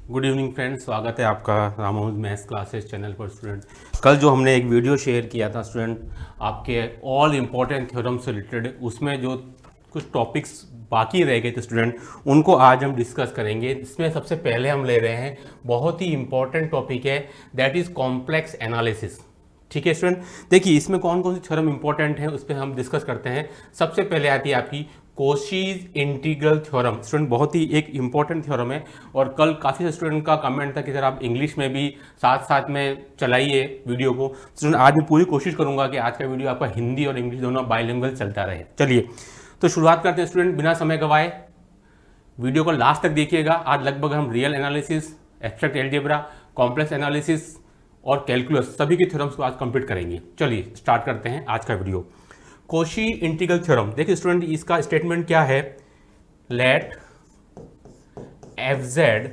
Good evening friends, स्वागत है आपका रामानुज मैथ्स क्लासेस चैनल पर। स्टूडेंट, कल जो हमने एक वीडियो शेयर किया था स्टूडेंट, आपके ऑल इम्पोर्टेंट थ्योरम से रिलेटेड, उसमें जो कुछ टॉपिक्स बाकी रह गए थे स्टूडेंट, उनको आज हम डिस्कस करेंगे। इसमें सबसे पहले हम ले रहे हैं, बहुत ही इंपॉर्टेंट टॉपिक है, दैट इज़ कॉम्प्लेक्स एनालिसिस। ठीक है स्टूडेंट, देखिए इसमें कौन कौन सी थ्योरम इंपॉर्टेंट है उस पर हम डिस्कस करते हैं। सबसे पहले आती है आपकी कोशीज इंटीग्रल थ्योरम। स्टूडेंट, बहुत ही एक इंपॉर्टेंट थ्योरम है और कल काफ़ी स्टूडेंट का कमेंट था कि सर आप इंग्लिश में भी साथ साथ में चलाइए वीडियो को। स्टूडेंट, आज मैं पूरी कोशिश करूंगा कि आज का वीडियो आपका हिंदी और इंग्लिश दोनों बाइलिंगुअल चलता रहे। चलिए तो शुरुआत करते हैं स्टूडेंट, बिना समय गवाए वीडियो को लास्ट तक देखिएगा। आज लगभग हम real analysis, abstract algebra, complex analysis और कैलकुलस सभी के थ्योरम्स को आज कंप्लीट करेंगे। चलिए स्टार्ट करते हैं आज का वीडियो। कोशी इंटीग्रल थ्योरम, देखिए स्टूडेंट इसका स्टेटमेंट क्या है, let F Z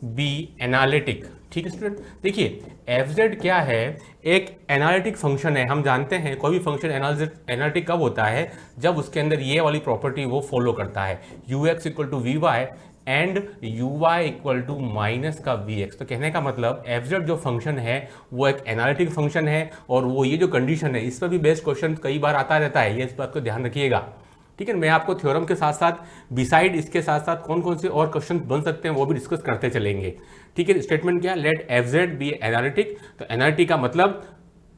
be analytic. ठीक है स्टूडेंट, देखिए एफ जेड क्या है, एक एनालिटिक फंक्शन है। हम जानते हैं कोई भी फंक्शन एनालिटिक कब होता है, जब उसके अंदर ये वाली प्रॉपर्टी वो फॉलो करता है, U X equal to V Y and U Y equal to minus का वी एक्स। तो कहने का मतलब एफ जेड जो फंक्शन है वो एक एनालिटिक फंक्शन है और वो ये जो कंडीशन है, इस पर भी बेस्ड क्वेश्चन कई बार आता रहता है, ये इस बात को ध्यान रखिएगा। ठीक है, मैं आपको थ्योरम के साथ साथ बिसाइड इसके साथ साथ कौन कौन से और क्वेश्चन बन सकते हैं वो भी डिस्कस करते चलेंगे। ठीक है, स्टेटमेंट क्या, let F Z be analytic. तो एनालिटिक का मतलब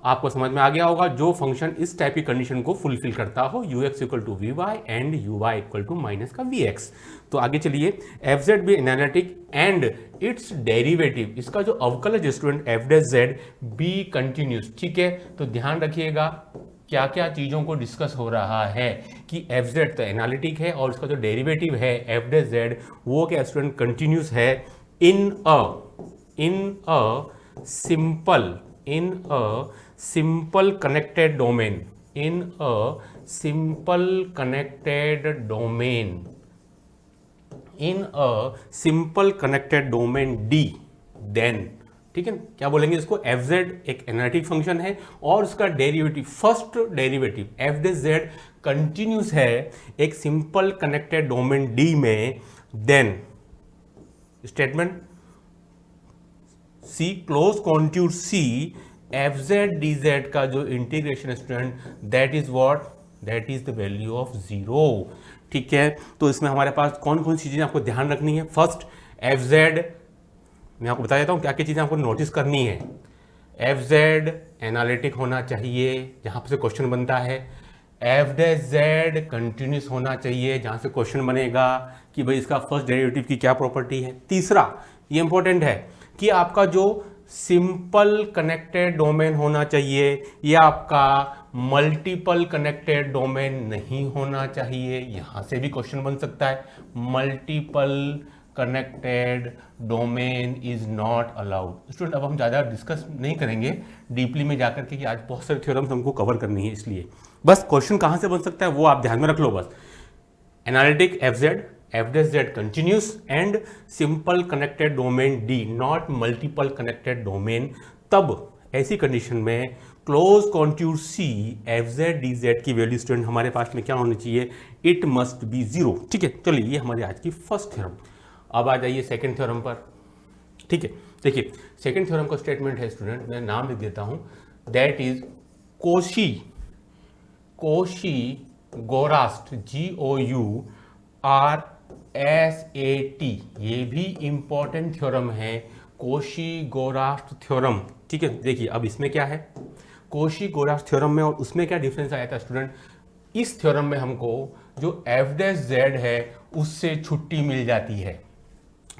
आपको समझ में आ गया होगा, जो फंक्शन इस टाइप की कंडीशन को फुलफिल करता हो, U X equal to V Y and U Y equal to minus का वी एक्स। तो आगे चलिए, F Z be analytic and its derivative, इसका जो अवकलज student F dash Z be continuous. ठीक है, तो ध्यान रखिएगा क्या क्या चीज़ों को डिस्कस हो रहा है कि एफ जेड तो एनालिटिक है और इसका जो डेरिवेटिव है एफ डैश जेड वो क्या स्टूडेंट कंटिन्यूस है in a simple connected domain, in a simple connected domain, in a simple connected domain D, then. ठीक है, क्या बोलेंगे इसको, एफ जेड एक एनालिटिक फंक्शन है और उसका derivative, first derivative F dash Z continuous है एक सिंपल कनेक्टेड डोमेन डी में, then statement C close contour C F Z D Z का जो integration student, that is what, that is the value of zero. ठीक है, तो इसमें हमारे पास कौन कौन सी चीजें आपको ध्यान रखनी है। फर्स्ट, एफ जेड, मैं आपको बता देता हूँ क्या क्या चीज़ें आपको नोटिस करनी है। एफ जेड एनालिटिक होना चाहिए, जहाँ से क्वेश्चन बनता है। एफ डैश जेड कंटिन्यूस होना चाहिए, जहाँ से क्वेश्चन बनेगा कि भाई इसका फर्स्ट डेरिवेटिव की क्या प्रॉपर्टी है। तीसरा, ये इंपॉर्टेंट है कि आपका जो सिंपल कनेक्टेड डोमेन होना चाहिए, ये आपका मल्टीपल कनेक्टेड डोमेन नहीं होना चाहिए। यहाँ से भी क्वेश्चन बन सकता है, multiple connected domain is not allowed. Student, अब हम ज़्यादा डिस्कस नहीं करेंगे डीपली में जाकर के कि आज बहुत सारे थ्योरम्स हमको कवर करनी है, इसलिए बस क्वेश्चन कहाँ से बन सकता है वो आप ध्यान में रख लो बस। Analytic F Z, F dash Z continuous and simple connected domain D, not multiple connected domain. तब ऐसी कंडीशन में close contour C F Z D Z की वैल्यू स्टूडेंट हमारे पास में क्या होनी चाहिए, इट मस्ट बी जीरो। ठीक है, चलिए ये हमारी आज की फर्स्ट थ्योरम। अब आ जाइए सेकंड थ्योरम पर। ठीक है, देखिए सेकंड थ्योरम का स्टेटमेंट है स्टूडेंट, मैं नाम लिख देता हूं, दैट इज कोशी गोरास्ट, GOURSAT। ये भी इंपॉर्टेंट थ्योरम है, कोशी गोरास्ट थ्योरम। ठीक है, देखिए अब इसमें क्या है, कोशी गोरास्ट थ्योरम में और उसमें क्या डिफरेंस आया था स्टूडेंट। इस थ्योरम में हमको जो एफ डैश जेड है उससे छुट्टी मिल जाती है।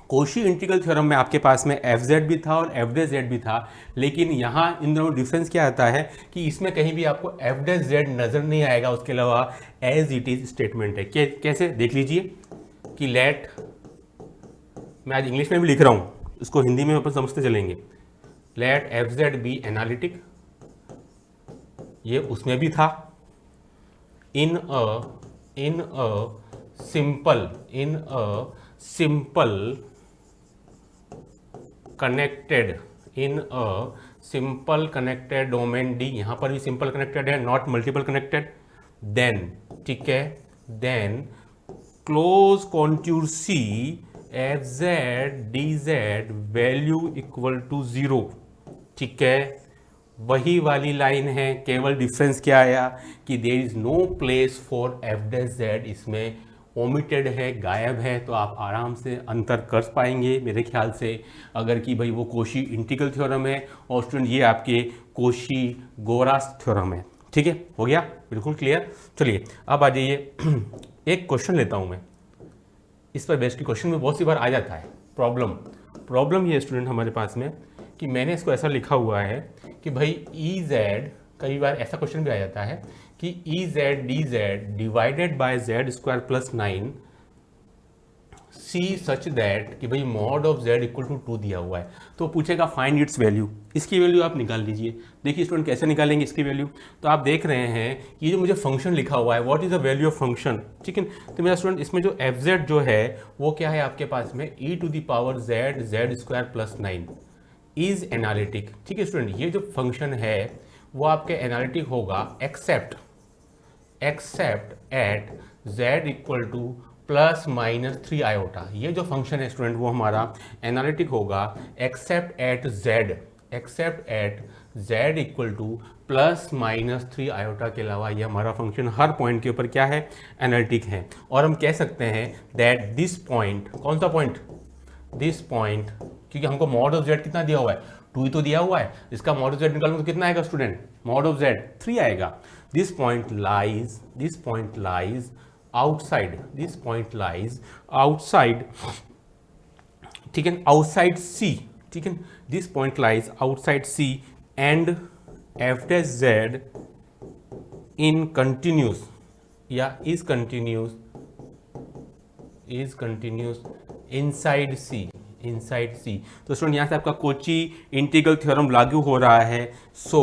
कोशी इंटीग्रल थ्योरम में आपके पास में एफ जेड भी था और एफ डैश जेड भी था, लेकिन यहाँ इन दोनों डिफरेंस क्या आता है कि इसमें कहीं भी आपको एफ डैश जेड नजर नहीं आएगा, उसके अलावा एज इट इज स्टेटमेंट है। कैसे देख लीजिए कि लेट, मैं आज इंग्लिश में भी लिख रहा हूँ, इसको हिंदी में अपन समझते चलेंगे। Let F Z be analytic, ये उसमें भी था, in a simple connected, in a simple connected domain D, यहां पर भी सिंपल कनेक्टेड है, नॉट मल्टीपल कनेक्टेड। देन, ठीक है, then close contour C F Z D Z value equal to 0, ठीक है। वही वाली लाइन है, केवल डिफरेंस क्या आया कि there is no place for F dash Z, इसमें ओमिटेड है, गायब है। तो आप आराम से अंतर कर पाएंगे मेरे ख्याल से, अगर कि भाई वो कोशी इंटीग्रल थ्योरम है और स्टूडेंट ये आपके कोशी गोरास थ्योरम है, ठीक है। हो गया बिल्कुल क्लियर। चलिए अब आ जाइए एक क्वेश्चन लेता हूँ मैं, इस पर बेस्ट क्वेश्चन में बहुत सी बार आ जाता है प्रॉब्लम ये स्टूडेंट हमारे पास में कि मैंने इसको ऐसा लिखा हुआ है कि भाई ई जेड, कई बार ऐसा क्वेश्चन भी आ जाता है कि E Z D Z divided by Z square plus 9 C such that कि भाई mod of Z equal to 2 दिया हुआ है, तो पूछेगा फाइंड इट्स वैल्यू। इसकी वैल्यू आप निकाल लीजिए। देखिए स्टूडेंट कैसे निकालेंगे इसकी वैल्यू, तो आप देख रहे हैं कि ये जो मुझे फंक्शन लिखा हुआ है what is the value of function, ठीक है। तो मेरा स्टूडेंट इसमें जो एफ जेड जो है वो क्या है आपके पास में E to the power Z Z square plus 9 is analytic, ठीक है स्टूडेंट। ये जो फंक्शन है वो आपके एनालिटिक होगा accept eight z equal to plus minus 3 iota. ये जो फंक्शन है स्टूडेंट वो हमारा एनालिटिक होगा accept eight z equal to plus minus 3 iota के अलावा ये हमारा फंक्शन हर पॉइंट के ऊपर क्या है, एनालिटिक है। और हम कह सकते हैं दैट दिस पॉइंट, कौन सा पॉइंट, दिस पॉइंट, क्योंकि हमको मॉड ऑफ जेड कितना दिया हुआ है, 2 ही तो दिया हुआ है। इसका मॉड ऑफ जेड निकालूंगा तो कितना आएगा स्टूडेंट, मॉड ऑफ जेड 3 आएगा। दिस पॉइंट लाइज आउटसाइड, ठीक है, आउटसाइड सी, ठीक है। This point lies outside C and F dash Z in continuous या इज कंटिन्यूस इनसाइड सी। तो स्टूडेंट यहाँ से आपका कोची इंटीग्रल थ्योरम लागू हो रहा है। सो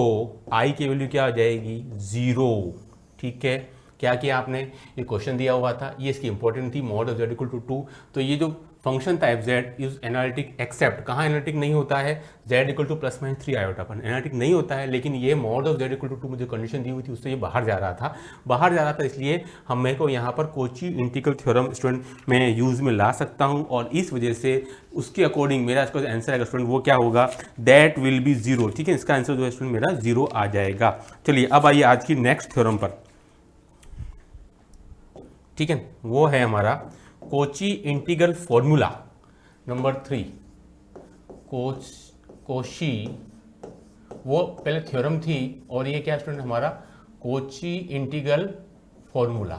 आई की वैल्यू क्या आ जाएगी, 0, ठीक है। क्या किया आपने, ये क्वेश्चन दिया हुआ था, ये इसकी इंपॉर्टेंट थी, mod of Z equal to 2। तो ये जो फंक्शन था F Z is analytic except, कहाँ एनालिटिक नहीं होता है, Z equal to plus minus 3 iota पर एनालिटिक नहीं होता है। लेकिन ये mod of Z equal to 2 मुझे कंडीशन दी हुई थी, उससे ये बाहर जा रहा था, इसलिए हम मेरे को यहाँ पर कोची इंटीग्रल थ्योरम स्टूडेंट मैं यूज में ला सकता हूँ। और इस वजह से उसके अकॉर्डिंग मेरा इसका आंसर आएगा स्टूडेंट वो क्या होगा, दैट विल बी 0, ठीक है। इसका आंसर जो है स्टूडेंट मेरा 0 आ जाएगा। चलिए अब आइए आज की नेक्स्ट थ्योरम पर, ठीक है। वो है हमारा Kochi integral formula number 3। Kochi वो पहले थ्योरम थी और ये क्या स्टूडेंट हमारा कोची इंटीग्रल फॉर्मूला,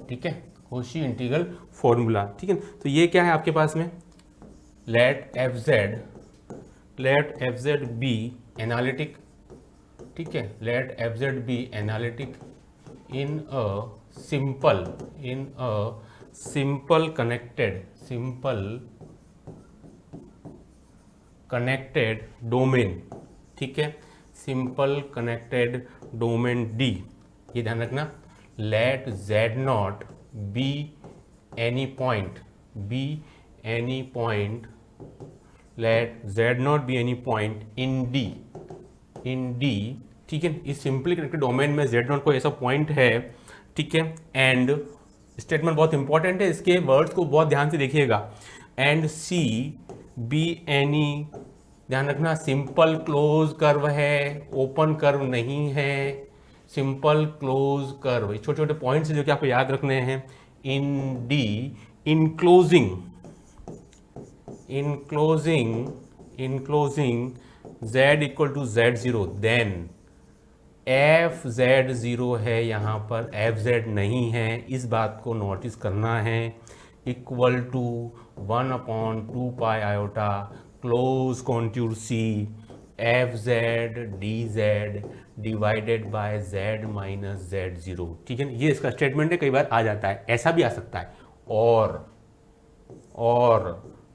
ठीक है, कोची इंटीग्रल फॉर्मूला, ठीक है। तो ये क्या है आपके पास में, let F Z be analytic, ठीक है, let F Z be analytic in a simple connected domain, ठीक है, सिंपल कनेक्टेड डोमेन D। ये ध्यान रखना, let z not be any point, let z not be any point in D, ठीक है। इस सिंपली कनेक्टेड डोमेन में z not कोई ऐसा पॉइंट है, ठीक है। एंड स्टेटमेंट बहुत इंपॉर्टेंट है, इसके वर्ड्स को बहुत ध्यान से देखिएगा। एंड सी बी एनी, ध्यान रखना, सिंपल क्लोज कर्व है, ओपन कर्व नहीं है, सिंपल क्लोज कर्व, छोटे छोटे पॉइंट्स जो कि आपको याद रखने हैं। In the enclosing z equal to z0, then F Z 0 है, यहाँ पर एफ जेड नहीं है, इस बात को नोटिस करना है। Equal to 1/2 pi iota close contour C F Z D Z divided by Z minus z0, ठीक है। ये इसका स्टेटमेंट है, कई बार आ जाता है, ऐसा भी आ सकता है, और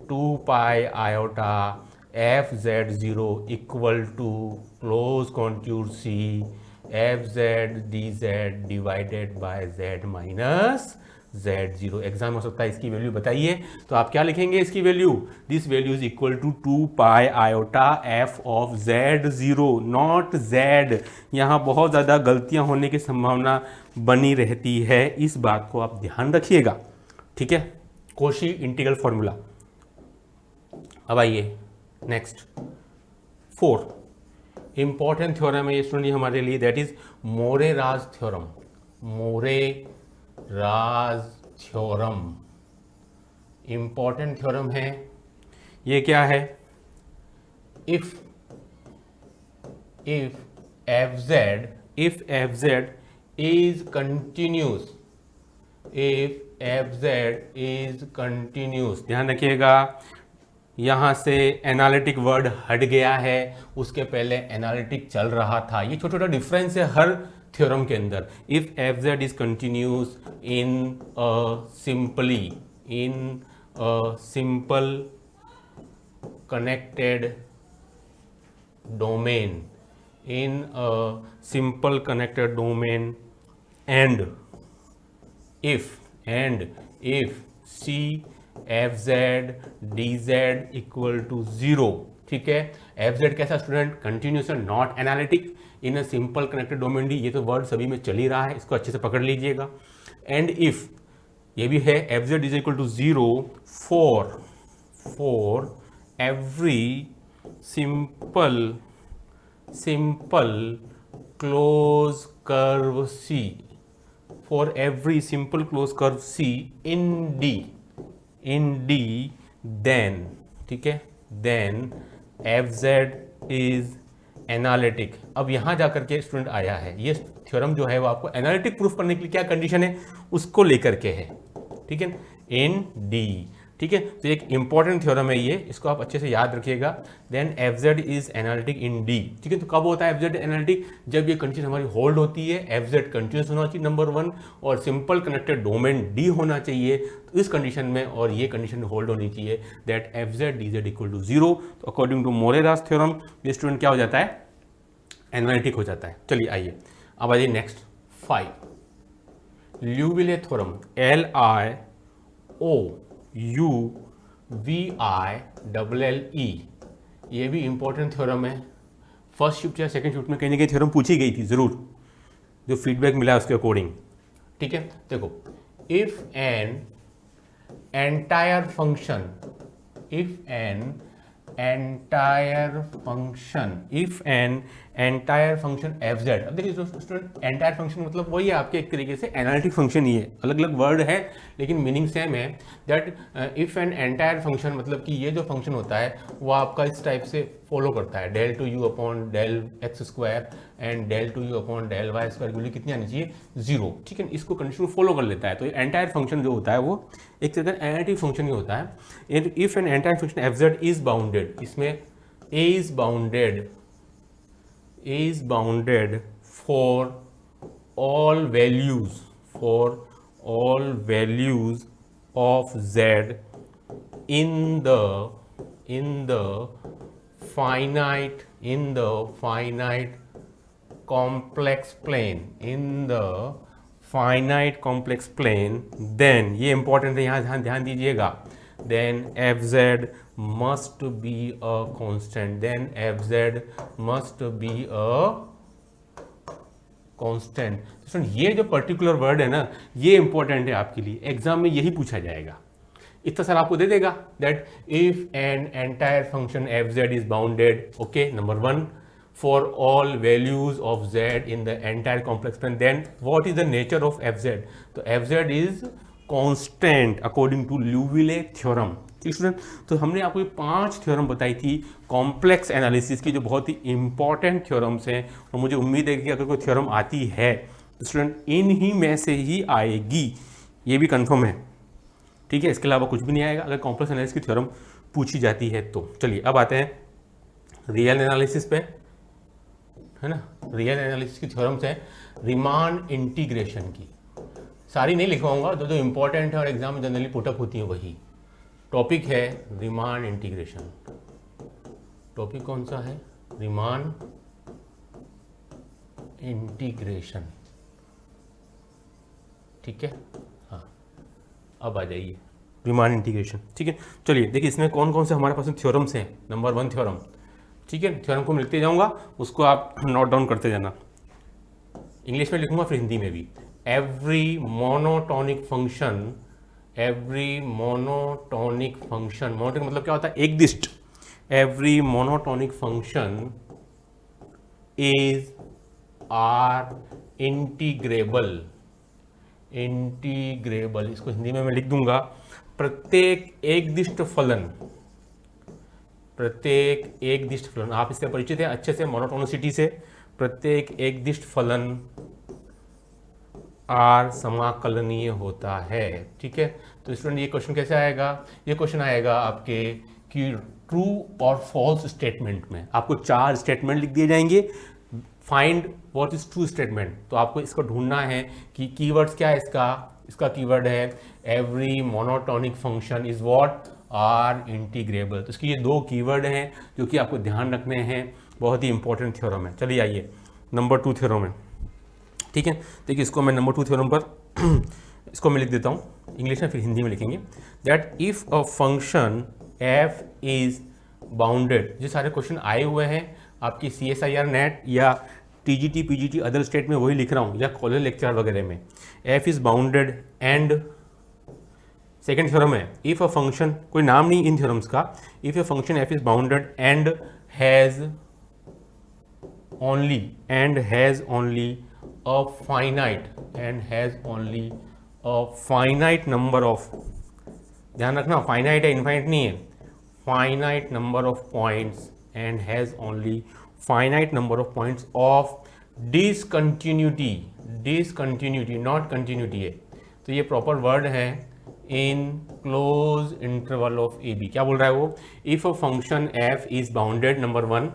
2 pi iota F Z 0 equal to close contour C F Z D Z divided by Z minus z0। Exam हो सकता है इसकी वैल्यू बताइए, तो आप क्या लिखेंगे इसकी value, this value is equal to 2 pi iota F of z0 not z। यहाँ बहुत ज़्यादा गलतियाँ होने की संभावना बनी रहती है, इस बात को आप ध्यान रखिएगा, ठीक है। Cauchy integral formula. अब आइए नेक्स्ट 4 इंपॉर्टेंट थ्योरम है ये स्टूडेंट हमारे लिए, that is Morera's theorem. Morera's theorem important theorem है। ये क्या है? If F Z is continuous, if F Z is continuous, ध्यान रखिएगा यहाँ से एनालिटिक वर्ड हट गया है, उसके पहले एनालिटिक चल रहा था। ये छोटा छोटा डिफरेंस है हर थ्योरम के अंदर। If F Z is continuous in simple connected domain, in a simple connected domain, and if c f z d z equal to 0, ठीक है। एफ जेड कैसा student? Continuous and not analytic in a simple connected domain D. ये तो word सभी में चल ही रहा है, इसको अच्छे से पकड़ लीजिएगा। एंड इफ ये भी है, F Z is equal to 0 for every simple closed curve C, for every simple closed curve C in D, then, ठीक है, then fz is एनालिटिक। अब यहाँ जाकर के स्टूडेंट आया है, ये थ्योरम जो है वो आपको एनालिटिक प्रूफ करने के लिए क्या कंडीशन है उसको लेकर के है, ठीक है, इन डी, ठीक है। तो एक इंपॉर्टेंट थ्योरम है ये, इसको आप अच्छे से याद रखिएगा। Then F Z is analytic in D, ठीक है। तो कब होता है एफ जेड एनालिटिक? जब ये कंडीशन हमारी होल्ड होती है, एफ जेड कंटिन्यूस होना चाहिए नंबर 1, और सिंपल कनेक्टेड डोमेन डी होना चाहिए। तो इस कंडीशन में और ये कंडीशन होल्ड होनी चाहिए, that F Z D Z equal to 0। तो अकॉर्डिंग टू मोरेरास थ्योरम ये स्टूडेंट क्या हो जाता है? एनालिटिक हो जाता है। चलिए आइए अब आइए नेक्स्ट 5 ल्यूविले थ्योरम, LIOUVILLE। ये भी इंपॉर्टेंट थ्योरम है। फर्स्ट शिफ्ट या सेकंड शिफ्ट में कहीं ना कहीं थ्योरम पूछी गई थी जरूर, जो फीडबैक मिला उसके अकॉर्डिंग, ठीक है। देखो, if an entire function F Z. अब देखिए स्टूडेंट, एंटायर फंक्शन मतलब वही है आपके एक तरीके से एनालिटिक फंक्शन ही है, अलग अलग वर्ड है लेकिन मीनिंग सेम है। That if an entire function मतलब कि ये जो फंक्शन होता है वो आपका इस टाइप से फॉलो करता है, del to U upon del X square and del to U upon del Y square की वैल्यू कितनी आनी चाहिए? 0, ठीक है। इसको कंडीशन फॉलो कर लेता है। तो एंटायर फंक्शन जो होता है वो एक तरह का एनालिटिक फंक्शन ही होता है। If an entire function F Z is bounded, इसमें A is bounded for all values of z in the finite complex plane, then ये इंपॉर्टेंट है, यहाँ ध्यान दीजिएगा, then fz must be a constant, तो ये जो पर्टिकुलर वर्ड है ना, ये इंपॉर्टेंट है आपके लिए, एग्जाम में यही पूछा जाएगा। इतना सारा आपको दे देगा, that if an entire function F Z is bounded, okay, number 1 for all values of Z in the entire complex plane, then what is the nature of F Z? तो F Z is constant according to Liouville theorem, ठीक student. तो हमने आपको 5 theorem बताई थी complex analysis की, जो बहुत ही इंपॉर्टेंट थ्योरम्स हैं, और मुझे उम्मीद है कि अगर कोई थ्योरम आती है तो स्टूडेंट इन ही में से ही आएगी, ये भी कंफर्म है, ठीक है। इसके अलावा कुछ भी नहीं आएगा अगर कॉम्प्लेक्स एनालिसिस की थ्योरम पूछी जाती है तो। चलिए अब आते हैं रियल एनालिसिस पे, है ना। रियल एनालिसिस की थ्योरम्स है रीमान इंटीग्रेशन की, सारी नहीं लिखवाऊंगा, जो इंपॉर्टेंट है और एग्जाम में जनरली पुटअप होती है वही टॉपिक है। रीमान इंटीग्रेशन टॉपिक कौन सा है? रीमान इंटीग्रेशन, ठीक है। हाँ, अब आ जाइए रीमान इंटीग्रेशन, ठीक है। चलिए देखिए इसमें कौन कौन से हमारे पास थ्योरम्स हैं। नंबर 1 थ्योरम, ठीक है, थ्योरम को मैं लिखते जाऊंगा, उसको आप नोट डाउन करते जाना। इंग्लिश में लिखूंगा फिर हिंदी में भी। Every monotonic function every monotonic function, monotonic मतलब क्या होता है, एक दिष्ट, every monotonic function is R integrable, integrable, इसको हिंदी में मैं लिख दूंगा, प्रत्येक एक दिष्ट फलन, प्रत्येक एक दिष्ट फलन, आप इससे परिचित हैं अच्छे से मोनोटोनिसिटी से, प्रत्येक एक दिष्ट फलन आर समाकलनीय होता है। ठीक है, तो स्टूडेंट ये क्वेश्चन कैसे आएगा, ये क्वेश्चन आएगा आपके कि ट्रू और फॉल्स स्टेटमेंट में आपको 4 स्टेटमेंट लिख दिए जाएंगे, find what is true statement, तो आपको इसको ढूंढना है कि कीवर्ड्स क्या है इसका कीवर्ड है every monotonic function is what R integrable. तो इसकी ये 2 कीवर्ड हैं जो कि आपको ध्यान रखने हैं, बहुत ही इंपॉर्टेंट थ्योरम है। चलिए आइए नंबर 2 थ्योरम है। ठीक है, देखिए इसको मैं नंबर 2 थ्योरम पर इसको मैं लिख देता हूँ इंग्लिश में, फिर हिंदी में लिखेंगे। That if a function F is bounded, जो सारे क्वेश्चन आए हुए हैं आपकी CSIR नेट या TGT PGT अदर स्टेट में वही लिख रहा हूँ, या कॉलेज लेक्चर वगैरह में, F is bounded and, second theorem है इफ अ फंक्शन, कोई नाम नहीं इन थ्योरम्स का, if a function F is bounded and has only a finite number of, ध्यान रखना फाइनाइट है, इनफाइनाइट नहीं है, finite number of points and has only finite number of points of discontinuity not continuity है, तो ये proper word है, in close interval of A B. क्या बोल रहा है वो, if a function F is bounded, number 1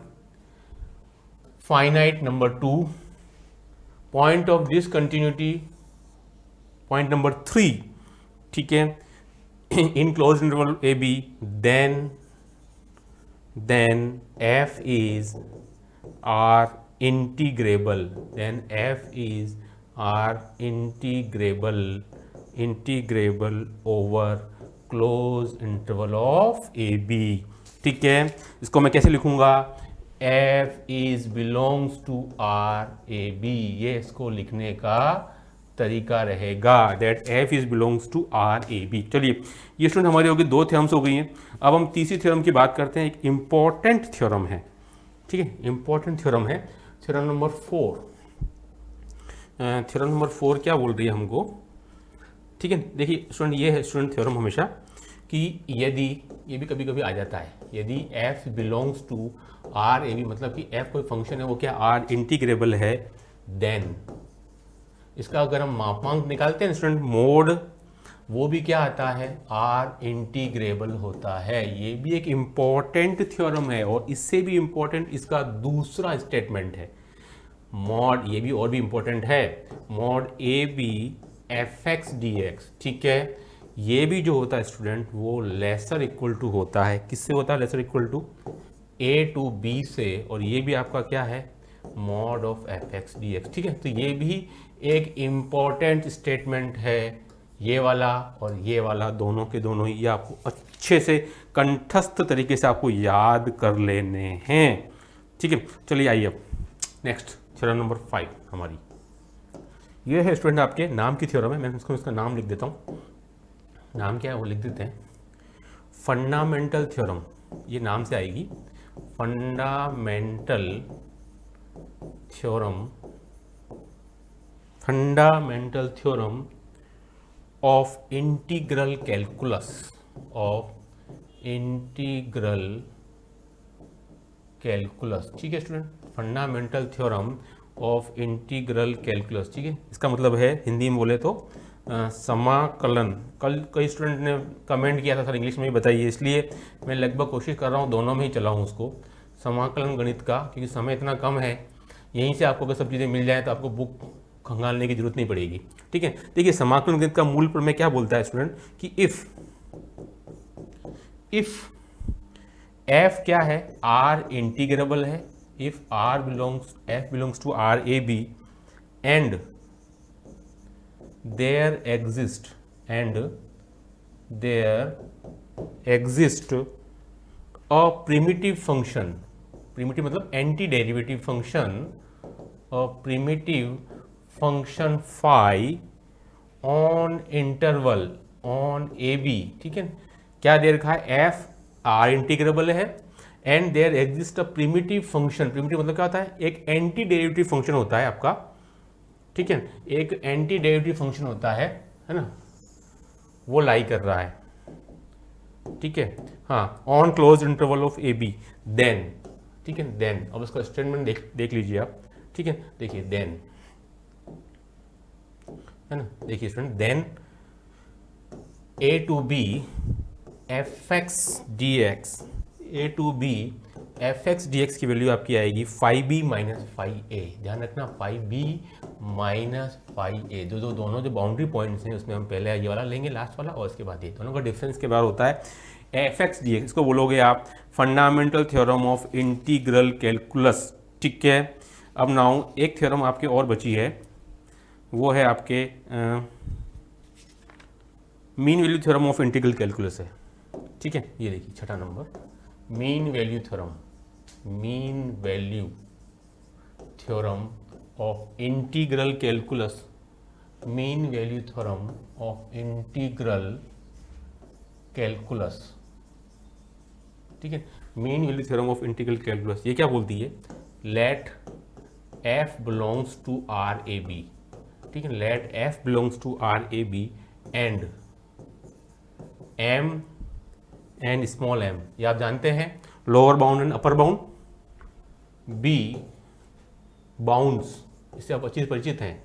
finite, number 2 point of discontinuity, point number 3, ठीक है, in close interval A B, then F is R integrable, integrable over close interval of A B. ठीक है, इसको मैं कैसे लिखूंगा, F is belongs to R A B, ये इसको लिखने का तरीका रहेगा, that F is belongs to R A B. चलिए ये स्टूडेंट हमारी होगी 2 थ्योरम्स हो गई हैं। अब हम तीसरी थ्योरम की बात करते हैं, एक इंपॉर्टेंट थ्योरम है। ठीक है, इंपॉर्टेंट थ्योरम है, थ्योरम नंबर 4। थ्योरम नंबर 4 क्या बोल रही है हमको, ठीक है, देखिए स्टूडेंट ये है स्टूडेंट थ्योरम हमेशा कि यदि, ये भी कभी कभी आ जाता है, यदि f belongs to R A B, मतलब कि f कोई फंक्शन है वो क्या आर इंटीग्रेबल है, देन इसका अगर हम मापांक निकालते हैं स्टूडेंट मोड, वो भी क्या आता है, आर इंटीग्रेबल होता है। ये भी एक इम्पॉर्टेंट थ्योरम है, और इससे भी इम्पॉर्टेंट इसका दूसरा स्टेटमेंट है, मॉड, ये भी और भी इम्पॉर्टेंट है, mod A B F X D X. ठीक है, ये भी जो होता है स्टूडेंट वो लेसर इक्वल टू होता है, किससे होता है, lesser equal to A to B से, और ये भी आपका क्या है, mod of F X D X. ठीक है, तो ये भी एक इम्पॉर्टेंट स्टेटमेंट है, ये वाला और ये वाला दोनों के दोनों ही, ये आपको अच्छे से कंठस्थ तरीके से आपको याद कर लेने हैं। ठीक है, चलिए आइए अब नेक्स्ट थ्योरम नंबर 5 हमारी, ये है स्टूडेंट आपके नाम की थ्योरम है, मैं इसका नाम लिख देता हूँ, नाम क्या है वो लिख देते हैं, फंडामेंटल थ्योरम, ये नाम से आएगी, fundamental theorem of integral calculus, ठीक है student, fundamental theorem of integral calculus. ठीक है, इसका मतलब है हिंदी में बोले तो समाकलन। कल कई स्टूडेंट ने कमेंट किया था सर इंग्लिश में ही बताइए, इसलिए मैं लगभग कोशिश कर रहा हूँ दोनों में ही चलाऊँ उसको, समाकलन गणित का, क्योंकि समय इतना कम है, यहीं से आपको अगर सब चीज़ें मिल जाए तो आपको बुक खंगालने की जरूरत नहीं पड़ेगी। ठीक है, देखिए समाकलन गणित का मूल प्रमेय क्या बोलता है स्टूडेंट कि इफ एफ क्या है, आर इंटीग्रेबल है, if F belongs to R A B and there exist a primitive function, primitive मतलब anti derivative function, a primitive function phi on interval on A B, ठीक है, क्या दे रखा है, एफ आर इंटीग्रेबल है and there exist a primitive function, primitive मतलब क्या होता है, एक एंटी डेरिवेटिव फंक्शन होता है आपका, ठीक है, एक एंटी डेरिवेटिव फंक्शन होता है ना, वो लाई कर रहा है, ठीक है, हाँ, on close interval of A B then, ठीक है, देन, अब उसका स्टेटमेंट देख लीजिए आप, ठीक है, देखिए देन, है ना, देखिए student, then A to B F X D X, A to B F X D X की वैल्यू आपकी आएगी 5b माइनस 5a, ध्यान रखना 5b माइनस 5a, दोनों जो बाउंड्री पॉइंट्स हैं उसमें हम पहले ये वाला लेंगे लास्ट वाला, और इसके बाद ये दोनों का डिफरेंस के बाद होता है एफ एक्स डी एक्स, इसको बोलोगे आप fundamental theorem of integral calculus, ठीक है। अब नाउ एक थ्योरम आपके और बची है, वो है आपके mean value theorem of integral calculus है, ठीक है, ये देखिए छठा number, mean value theorem, mean value theorem of integral calculus, mean value theorem of integral calculus, ठीक है, mean value theorem of integral calculus, ये क्या बोलती है, let F belongs to R A B, ठीक है, let F belongs to R A B and M and small M, ये आप जानते हैं, lower bound and upper bound, B bounds, इससे आप अच्छे से परिचित हैं,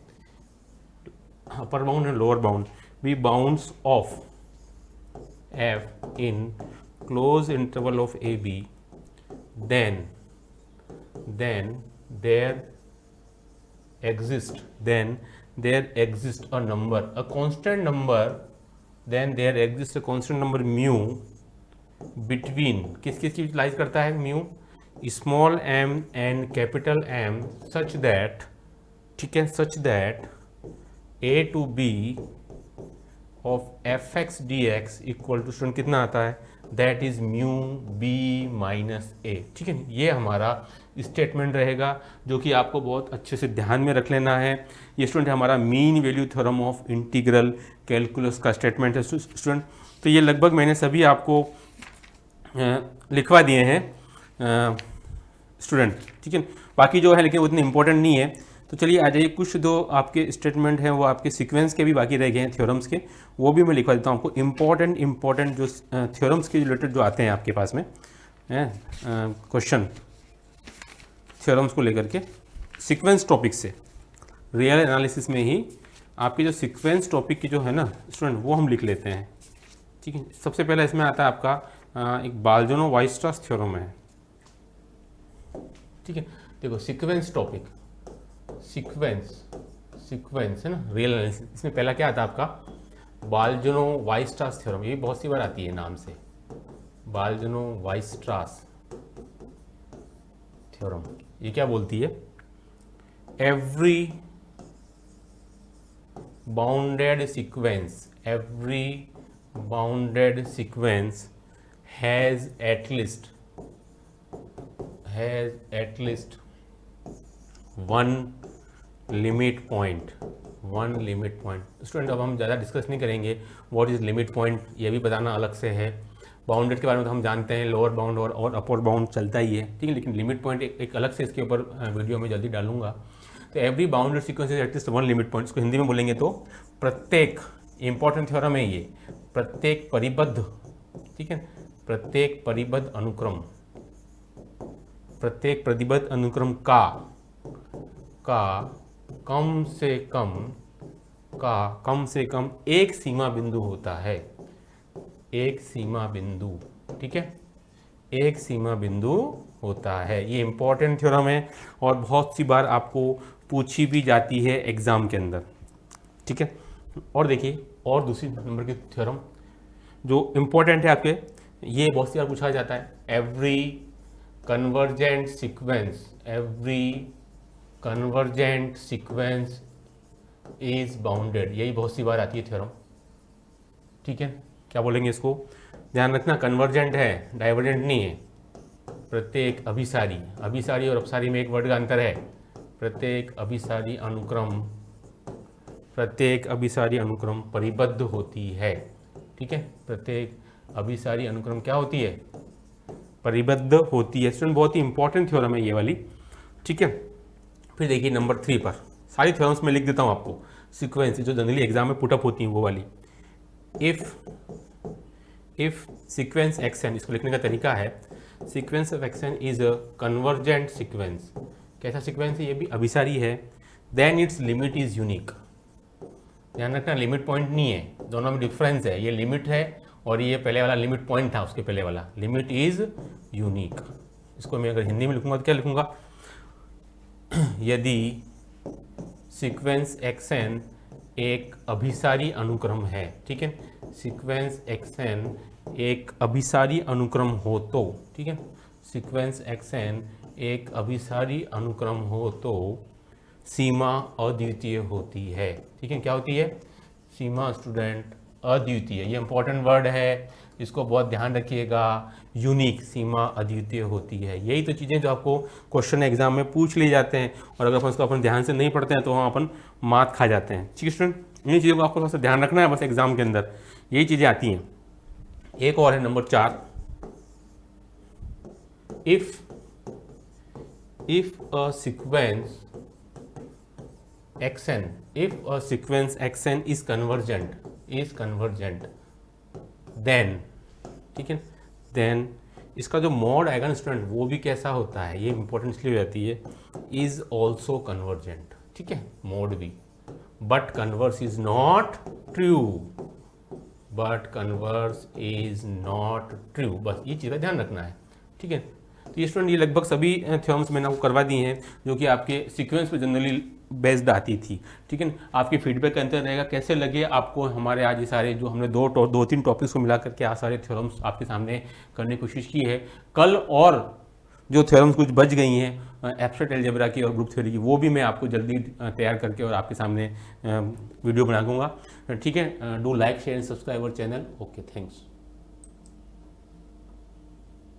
upper bound and lower bound, B bounds of F in close interval of A B, then there exists a number, a constant number, then there exists a constant number mu between, किस की utilise करता है mu, small m and capital M, such that, ठीक है, such that a to b of fx dx equal to student कितना आता है, that is mu b minus a, ठीक है, ये हमारा स्टेटमेंट रहेगा जो कि आपको बहुत अच्छे से ध्यान में रख लेना है। ये स्टूडेंट हमारा mean value theorem of integral calculus का स्टेटमेंट है स्टूडेंट। तो ये लगभग मैंने सभी आपको लिखवा दिए हैं स्टूडेंट, ठीक है, बाकी जो है लेकिन उतने इंपॉर्टेंट नहीं है। तो चलिए आ जाइए, कुछ जो आपके स्टेटमेंट हैं वो आपके सीक्वेंस के भी बाकी रह गए हैं थ्योरम्स के, वो भी मैं लिखवा देता हूँ आपको। इम्पॉर्टेंट जो थ्योरम्स के रिलेटेड जो आते हैं आपके पास में क्वेश्चन थ्योरम्स को लेकर के सीक्वेंस टॉपिक से, रियल एनालिसिस में ही आपके जो सीक्वेंस टॉपिक की जो है ना स्टूडेंट, वो हम लिख लेते हैं, ठीक है। सबसे पहले इसमें आता है आपका एक बाल्ज़नो-वाइस्ट्रास थ्योरम है, ठीक है। देखो सीक्वेंस टॉपिक, सीक्वेंस है ना, रियल एनालिसिस, इसमें पहला क्या आता है आपका बाल्ज़नो-वाइस्ट्रास थ्योरम, ये बहुत सी बार आती है नाम से, बाल्ज़नो-वाइस्ट्रास थ्योरम। ये क्या बोलती है, every bounded sequence has at least one limit point. Student अब हम ज़्यादा डिस्कस नहीं करेंगे व्हाट इज़ लिमिट पॉइंट, ये भी बताना अलग से है। बाउंडेड के बारे में तो हम जानते हैं, लोअर बाउंड और अपर बाउंड चलता ही है, ठीक है, लेकिन लिमिट पॉइंट एक अलग से इसके ऊपर वीडियो में जल्दी डालूंगा। तो every bounded sequence is at least one limit point, इसको हिंदी में बोलेंगे तो प्रत्येक, इंपॉर्टेंट थ्योरम है ये, प्रत्येक परिबद्ध, ठीक है, प्रत्येक परिबद्ध अनुक्रम का कम से कम एक सीमा बिंदु होता है, एक सीमा बिंदु, ठीक है, एक सीमा बिंदु होता है। ये इंपॉर्टेंट थ्योरम है और बहुत सी बार आपको पूछी भी जाती है एग्जाम के अंदर, ठीक है। और देखिए, और दूसरी नंबर की थ्योरम जो इंपॉर्टेंट है आपके, ये बहुत सी बार पूछा जाता है, every convergent sequence is bounded, यही बहुत सी बार आती है थ्योरम, ठीक है। क्या बोलेंगे इसको, ध्यान रखना, कन्वर्जेंट है, डाइवर्जेंट नहीं है। प्रत्येक अभिसारी और अपसारी में एक वर्ड का अंतर है। प्रत्येक अभिसारी अनुक्रम परिबद्ध होती है, ठीक है, प्रत्येक अभिसारी अनुक्रम क्या होती है, परिबद्ध होती है। स्टूडेंट बहुत ही इंपॉर्टेंट थ्योरम है ये वाली, ठीक है। फिर देखिए नंबर 3 पर, सारी थ्योरम्स में लिख देता हूँ आपको, सीक्वेंस जो जनरली एग्जाम में पुटअप होती हैं वो वाली। इफ सीक्वेंस एक्सन, इसको लिखने का तरीका है, sequence of X N is a convergent sequence, कैसा सीक्वेंस है, ये भी अभिसारी है, then its limit is unique. ध्यान रखना लिमिट पॉइंट नहीं है, दोनों में डिफरेंस है, ये लिमिट है और ये पहले वाला लिमिट पॉइंट था, उसके पहले वाला लिमिट इज यूनिक। इसको मैं अगर हिंदी में लिखूंगा तो क्या लिखूंगा, यदि सीक्वेंस एक्सन एक अभिसारी अनुक्रम है, ठीक है, सीक्वेंस एक्सन एक अभिसारी अनुक्रम हो तो, ठीक है, सीक्वेंस एक्सन एक अभिसारी अनुक्रम हो तो सीमा अद्वितीय होती है, ठीक है, क्या होती है, सीमा स्टूडेंट अद्वितीय, ये इंपॉर्टेंट वर्ड है, इसको बहुत ध्यान रखिएगा, यूनिक, सीमा अद्वितीय होती है। यही तो चीज़ें जो आपको क्वेश्चन एग्जाम में पूछ लिए जाते हैं और अगर अपन उसको अपन ध्यान से नहीं पढ़ते हैं तो वहाँ अपन मात खा जाते हैं, ठीक है स्टूडेंट। इन्हीं चीज़ों को आपको थोड़ा सा ध्यान रखना है बस, एग्जाम के अंदर यही चीज़ें आती हैं। एक और है number 4, if a sequence X N is convergent then, ठीक है, देन इसका जो मॉड आएगा ना स्टूडेंट वो भी कैसा होता है, ये इंपॉर्टेंट इसलिए हो जाती है, इज ऑल्सो कन्वर्जेंट, ठीक है, मॉड भी, but converse is not true, बस ये चीज़ का ध्यान रखना है, ठीक है। तो ये स्टूडेंट ये लगभग सभी थ्योरम्स मैंने आपको करवा दी हैं जो कि आपके सीक्वेंस पे जनरली बेस्ड आती थी, ठीक है। आपकी फीडबैक का अंतर रहेगा, कैसे लगे आपको हमारे आज ये सारे जो हमने दो तीन टॉपिक्स को मिला करके आज सारे थ्योरम्स आपके सामने करने की कोशिश की है। कल और जो थ्योरम्स कुछ बच गई हैं एब्स्ट्रैक्ट अलजेब्रा की और ग्रुप थ्योरी की, वो भी मैं आपको जल्दी तैयार करके और आपके सामने वीडियो बना दूंगा, ठीक है। Do like share and subscribe our channel. Okay, thanks.